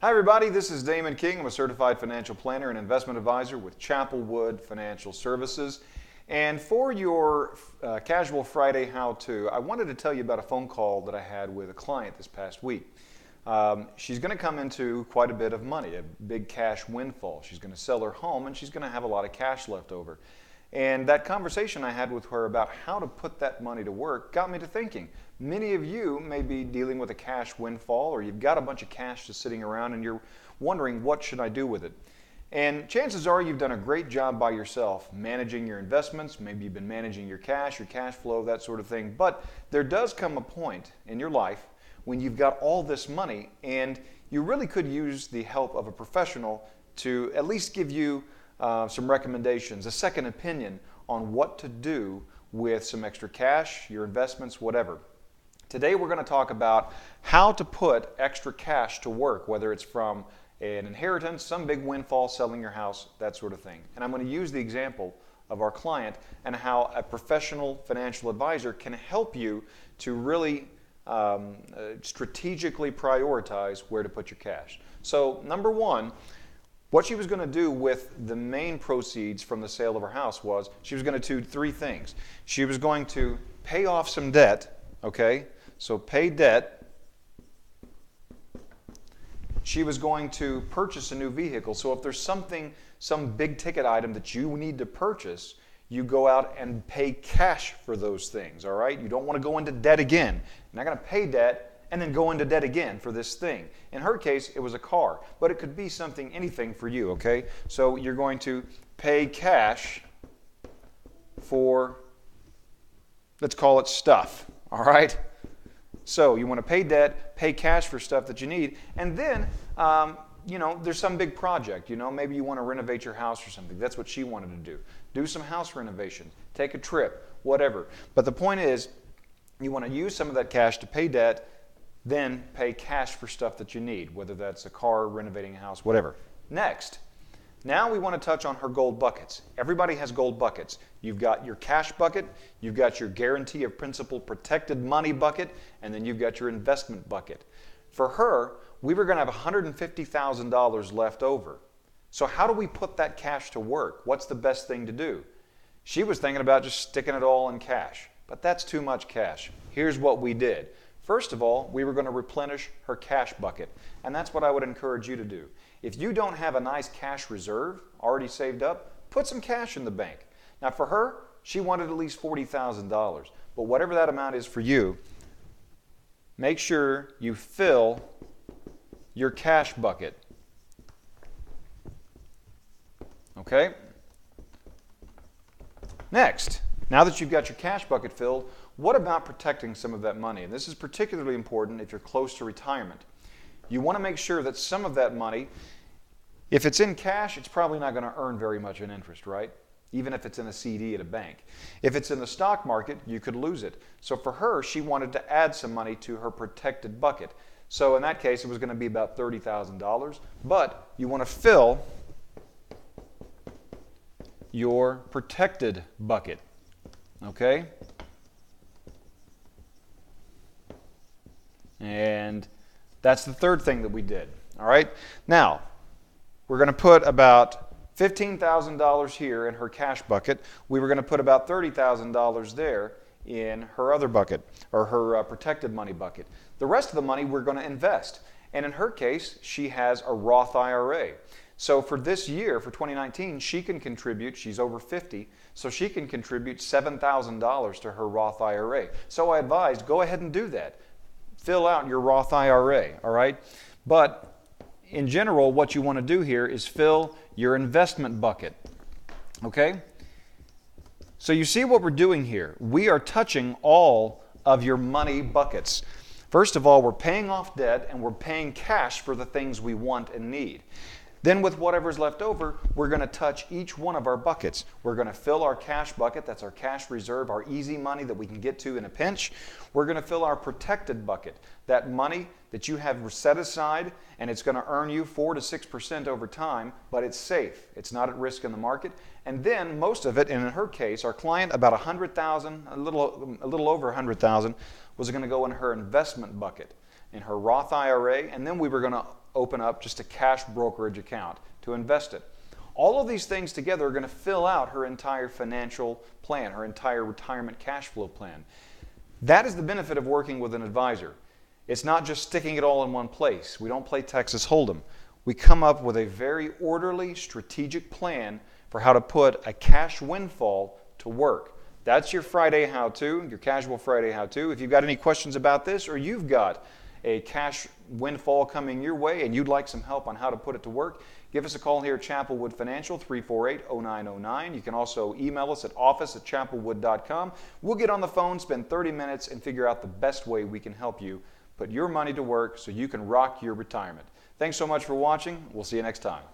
Hi everybody, this is Damon King. I'm a certified financial planner and investment advisor with ChappelWood Financial Services. And for your Casual Friday how-to, I wanted to tell you about a phone call that I had with a client this past week. She's going to come into quite a bit of money, a big cash windfall. She's going to sell her home and she's going to have a lot of cash left over. And that conversation I had with her about how to put that money to work got me to thinking. Many of you may be dealing with a cash windfall, or you've got a bunch of cash just sitting around and you're wondering, what should I do with it? And chances are you've done a great job by yourself managing your investments. Maybe you've been managing your cash flow, that sort of thing. But there does come a point in your life when you've got all this money and you really could use the help of a professional to at least give you some recommendations, a second opinion on what to do with some extra cash, your investments, whatever. Today we're going to talk about how to put extra cash to work, whether it's from an inheritance, some big windfall, selling your house, that sort of thing. And I'm going to use the example of our client and how a professional financial advisor can help you to really strategically prioritize where to put your cash. So number one, what she was going to do with the main proceeds from the sale of her house was she was going to do three things. She was going to pay off some debt, okay? So pay debt. She was going to purchase a new vehicle. So if there's some big ticket item that you need to purchase, you go out and pay cash for those things, all right? You don't want to go into debt again. You're not going to pay debt and then go into debt again for this thing. In her case, it was a car, but it could be anything for you, okay? So you're going to pay cash for, let's call it stuff, all right? So you want to pay debt, pay cash for stuff that you need, and then, there's some big project, maybe you want to renovate your house or something. That's what she wanted to do. Do some house renovation, take a trip, whatever. But the point is, you want to use some of that cash to pay debt, then pay cash for stuff that you need, whether that's a car, renovating a house, whatever. Next, now we want to touch on her gold buckets. Everybody has gold buckets. You've got your cash bucket, you've got your guarantee of principal protected money bucket, and then you've got your investment bucket. For her, we were going to have $150,000 left over. So how do we put that cash to work? What's the best thing to do? She was thinking about just sticking it all in cash, but that's too much cash. Here's what we did. First of all, we were going to replenish her cash bucket, and that's what I would encourage you to do. If you don't have a nice cash reserve already saved up, put some cash in the bank. Now for her, she wanted at least $40,000, but whatever that amount is for you, make sure you fill your cash bucket. Okay? Next, now that you've got your cash bucket filled, what about protecting some of that money? And this is particularly important if you're close to retirement. You want to make sure that some of that money, if it's in cash, it's probably not going to earn very much in interest, right? Even if it's in a CD at a bank. If it's in the stock market, you could lose it. So for her, she wanted to add some money to her protected bucket. So in that case, it was going to be about $30,000. But you want to fill your protected bucket, okay? And that's the third thing that we did, all right? Now, we're going to put about $15,000 here in her cash bucket. We were going to put about $30,000 there in her other bucket, or her protected money bucket. The rest of the money we're going to invest. And in her case, she has a Roth IRA. So for this year, for 2019, she can contribute, she's over 50, so she can contribute $7,000 to her Roth IRA. So I advised, go ahead and do that. Fill out your Roth IRA, all right? But in general, what you want to do here is fill your investment bucket, okay? So you see what we're doing here. We are touching all of your money buckets. First of all, we're paying off debt and we're paying cash for the things we want and need. Then with whatever's left over, we're going to touch each one of our buckets. We're going to fill our cash bucket, that's our cash reserve, our easy money that we can get to in a pinch. We're going to fill our protected bucket, that money that you have set aside and it's going to earn you 4 to 6% over time, but it's safe. It's not at risk in the market. And then most of it, and in her case, our client, about $100,000, a little over $100,000, was going to go in her investment bucket, in her Roth IRA, and then we were going to open up just a cash brokerage account to invest it. All of these things together are going to fill out her entire financial plan, her entire retirement cash flow plan. That is the benefit of working with an advisor. It's not just sticking it all in one place. We don't play Texas Hold'em. We come up with a very orderly, strategic plan for how to put a cash windfall to work. That's your Friday how-to, your Casual Friday how-to. If you've got any questions about this, or you've got a cash windfall coming your way and you'd like some help on how to put it to work, give us a call here at ChappelWood Financial, 348-0909. You can also email us at office@chappelwood.com. We'll get on the phone, spend 30 minutes, and figure out the best way we can help you put your money to work so you can rock your retirement. Thanks so much for watching. We'll see you next time.